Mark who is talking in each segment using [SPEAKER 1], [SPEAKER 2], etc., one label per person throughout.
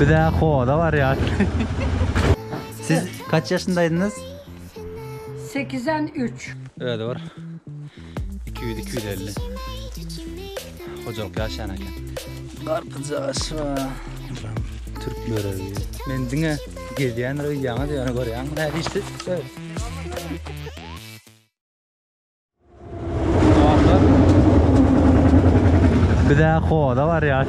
[SPEAKER 1] Bir de koda var ya. Siz kaç yaşındaydınız?
[SPEAKER 2] 8'den 3.
[SPEAKER 1] Evet var. 200-250. Hocalık yaşayan eken. Karpıcağız var. Türk böreği. Men dine geldiğin rüyana diyor görüyorsun. Ne işte? Evet. Bir de koda var ya.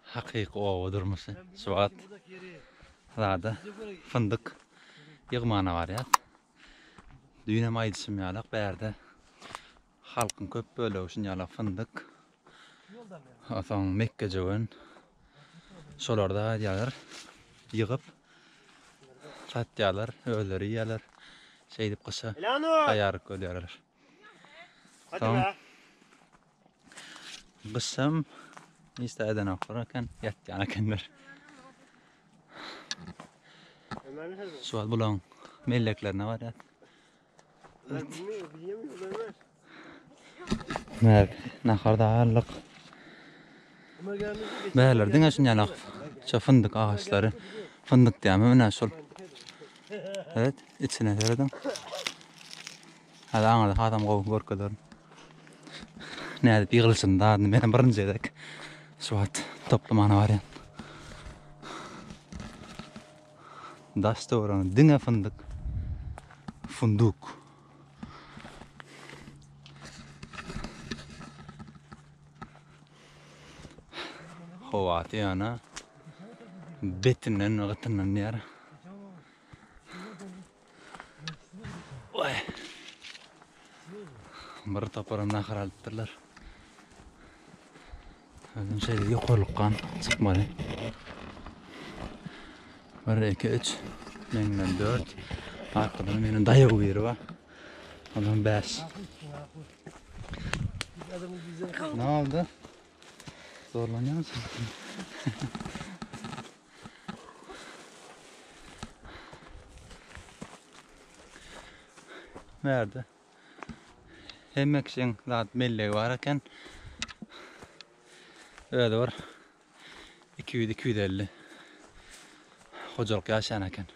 [SPEAKER 1] Hakiki o durması. Suat. Daha fındık. Yığmana var ya. Düğüne maydısım yalak berde. Halkın köp böyle olsun yalak fındık. Atan Mekke jövün. Solarda yalar. Yığıp. Satyalar, ölleri yalar. Şey dip kısa. Kayarık ölüyorlar. Tamam. Kısım. İsteden okurken yatyan ekenler. Suat bulan melleklerine var ya. Mer, nakarda ağırlık. Beyler dine şun yanak. Şu fındık ağaçları. Fındık diyemem ne sol. Evet, içine söyledim. Hadi anladık adam korkudur. Ne edip yığılsın da benim birinci edek. Suat toplamana var ya. Dasta oranı dine fındık. Funduk. Hovatı yana. Betinden gıtından yer. Vay. Bir toparımdan karaltırlar. Özüm şeyde yokurlukkan çıkmadı. 1, 2, 3, menden 4. Arkadan benim dayağı yeri var. Ondan 5. Ne oldu? Zorlanıyor musun? Nerede? Hemek şeyin zaten melleği varken öyle var. 200-250 hocalık yaşayan eken.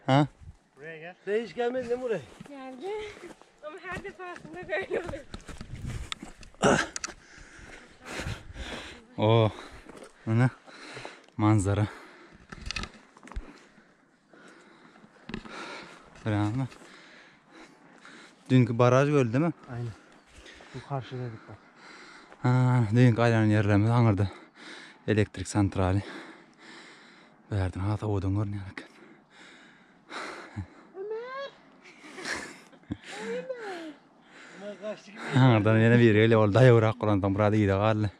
[SPEAKER 1] Ha?
[SPEAKER 3] Buraya gel. Sen hiç gelmedin mi buraya?
[SPEAKER 2] Geldi. Ama her defasında böyle oluyor.
[SPEAKER 1] Oo. Ana manzara. Bravo. Dünkü baraj gördü değil mi?
[SPEAKER 3] Aynen. Bu karşıdaydık bak.
[SPEAKER 1] Ha, dünkü aylanın yerlerimiz hanırdı. Elektrik santrali. Verdim hata odun görünüyor.
[SPEAKER 3] Ömer kaçtı gibi.
[SPEAKER 1] Hanırdan yine bir öyle oldu. Daya uğrak kurandan burada iyi de kaldı.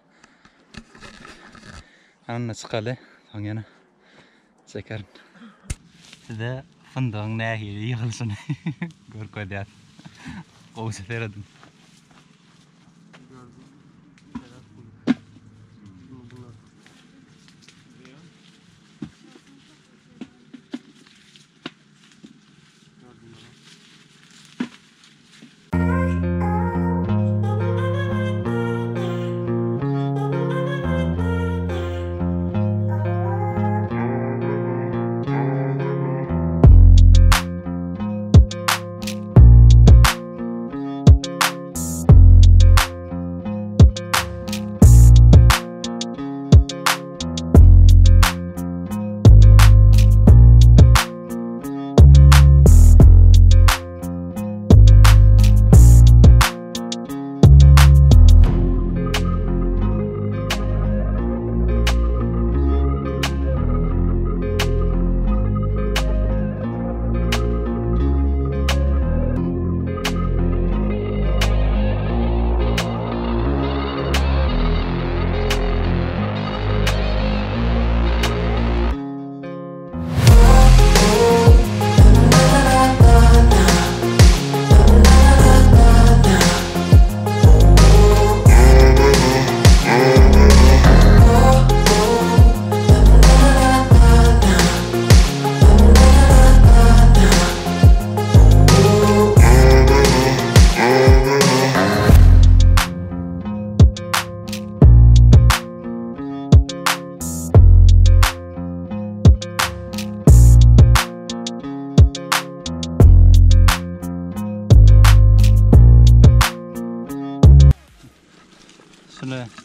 [SPEAKER 1] Anna çıkalı. Son yana. Çekerim. Size fındığın nehiri yıkılsın. Görkö deyat. Kovusu veredim.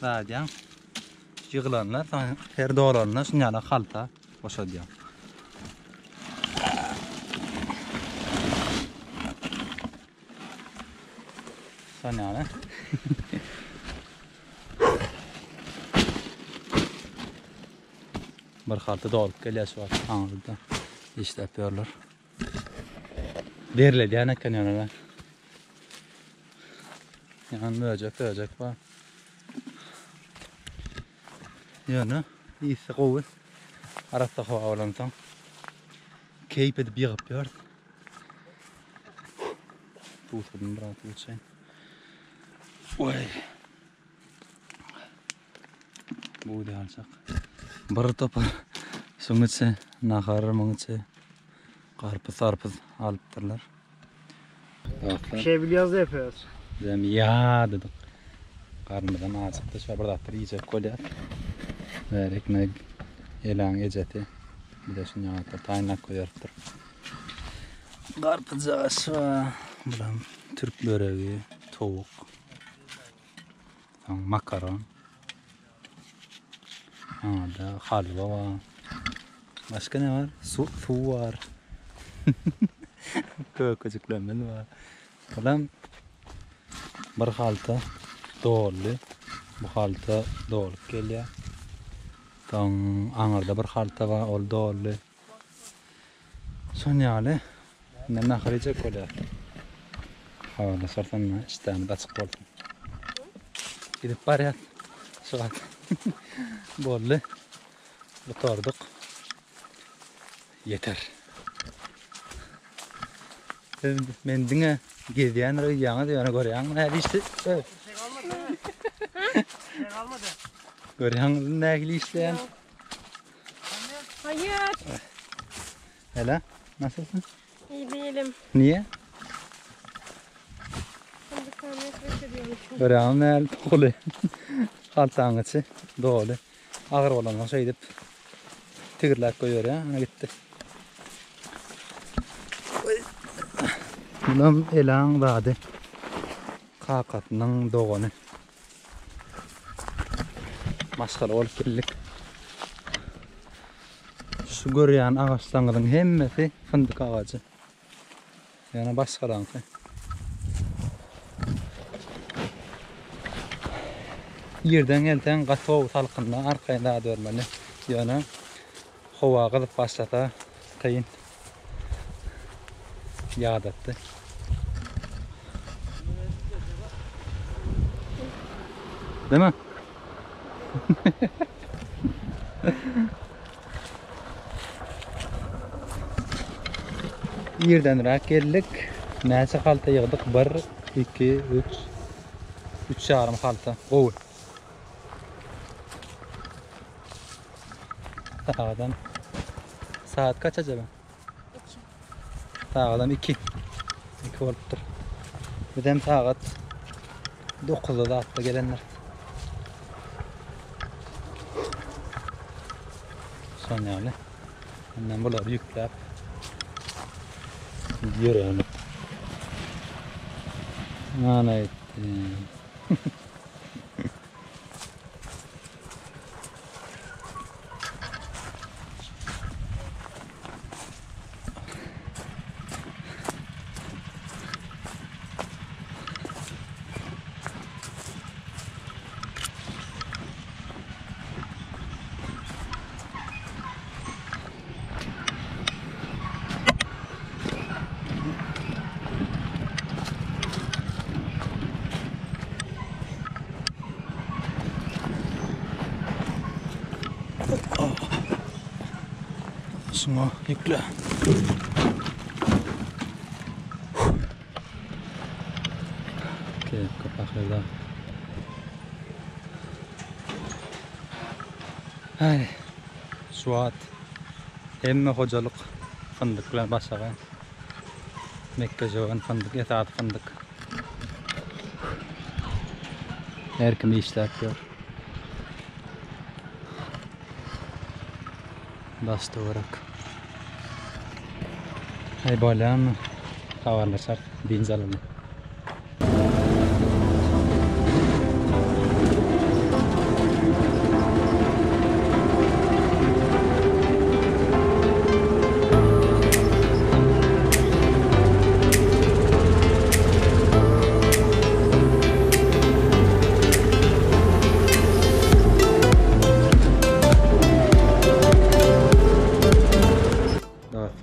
[SPEAKER 1] Zaten yığılanlar, her doğranlar şunlara kalta boşa diyor. Sen yani. Bir halta dolup geliyorsa var. Anladım. İşte yapıyorlar. Veriledi yani kanyonalar. Yani böcek var. Yani iyisi kuvvet. Arafta hava olansan. Keyif edip yığıp yard. Tutudum bırak tutayım. Oy. Bu da alsak. Bir topar. Sonuçta nahar mıngıçı. Karpız alıptırlar.
[SPEAKER 3] Bir şey biliyoruz da yapıyoruz.
[SPEAKER 1] Bizim ya dedik. Karnımızdan ağzıktı. Şöyle burada attır yiyecek kolyat. Ver ekmek. Elan eceti. Bir de şunu yaptır. Taynak koyarttır. Karpız aşağı. Buram Türk böreği. Tavuk. Makaron. Da halva var. Başka ne var? Su var. Kökücüklemeli var. Buram bir halta doğru. Bu halta doğru geliyor. Anarda bir halta var, ol doğru. Son yani ne naharice koyar. Havada sorsan işten de açık olsun. Gidip var ya şu an bollu oturduk. Yeter. Men dine geziyen rüyanı diyor görüyorsun. Ne işte?
[SPEAKER 3] Şey kalmadı.
[SPEAKER 1] Görüyorsun ne işte?
[SPEAKER 2] Hayır.
[SPEAKER 1] Hele nasılsın?
[SPEAKER 2] İyi değilim.
[SPEAKER 1] Niye?
[SPEAKER 2] Fındık kahvesi bekliyormuşum.
[SPEAKER 1] Görüyorsun ne kolu. Haltağıncı doğru. Ağır olan şey edip tigirler koyuyor ya. Ana gitti. Bunun elan vardı. Kakatının doğunu. Maskalı olup geldik. Şu görüyen ağaçlarının hemmesi fındık ağacı. Yani başkalarınki. Yerden elden katı talqında arkayında dörmeli. Yani hava kılıp başlata kıyın. Yağdattı. Değil mi? Yerden rak geldik. Neyse halta yığdık. 1, 2, 3. 3 yarım halta. Oğul. Sağdan. Saat kaç acaba? 2. Sağdan 2. 2 oluptur. Bir de saat 9'da da hatta gelenler. Son yani. Ondan bunları yüklep yürüyelim. Ana etti. Şunu yükle. Okey, kapaklarda. Ay, Suat. Hemme hocalık fındıklar başladı. Mekke jogan fındık, etaat fındık. Her kim işler yapıyor. Bastı olarak. Hay bolan havarlaşar, binzalanır.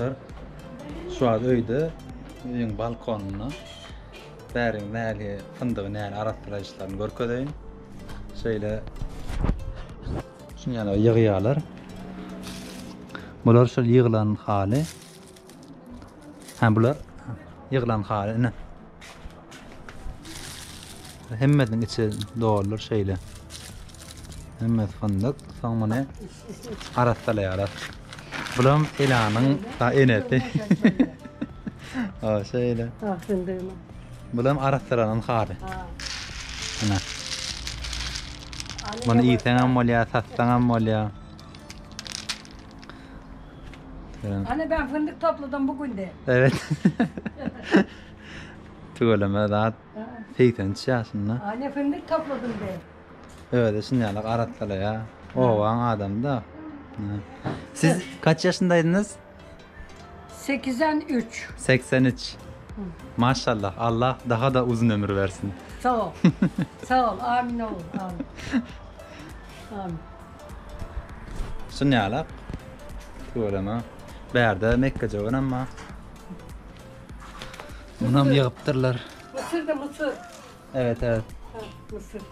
[SPEAKER 1] dostlar. Şu an öýde öýüň balkonuny bäriň näli fyndygy näli aratdyraçlaryny görkedeýin. Şeýle şuňaly ýygýarlar. Bular şol ýygylan haly. Bular ýygylan haly. Hemmetiň içi dolur şeýle. Hemmet fındık, soňra ne? Aratdylaýarlar. Bulam elanyň ta eneti. Şeýle.
[SPEAKER 2] Fındığımı.
[SPEAKER 1] Bulam aratdyranyň haly. Ana. Bunu ýiteňem bolýar, satsaňam bolýar.
[SPEAKER 4] Anne ben fındık topladım bugün de.
[SPEAKER 1] Evet. Tügeleme daha feyten çaşınla.
[SPEAKER 4] Anne fındık topladım de.
[SPEAKER 1] Evet, şunyalık arattılar ya. Oğlan adam da. Siz kaç yaşındaydınız?
[SPEAKER 4] 8'den 3.
[SPEAKER 1] 83. Maşallah, Allah daha da uzun ömür versin.
[SPEAKER 4] Sağ ol. Sağ ol. Amin ol. Amin. Amin.
[SPEAKER 1] Şunyalık. Tügeleme. Berde Mekke jogan ama. Bunam yığıptırlar.
[SPEAKER 4] Mısır da mısır.
[SPEAKER 1] Evet, evet.
[SPEAKER 4] Ha, mısır.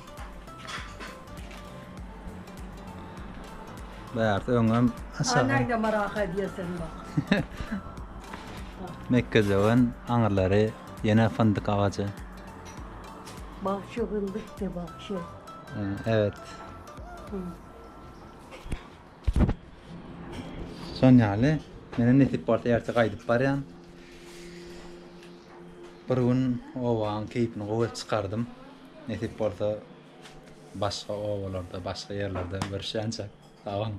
[SPEAKER 1] Berde öňem aşağı.
[SPEAKER 4] Annen de merak ediyorsun bak.
[SPEAKER 1] Mekke jogan aňyrlary ýene fındyk agacı.
[SPEAKER 4] Bak şu fındık de bak şu.
[SPEAKER 1] Evet. Sonyaly, menen netip barda ýerde gaýdyp barýan. Bir gün owaň keypini gowy çykardym. Netip barda başga owalarda, başga ýerlerde bir şança. Tamam.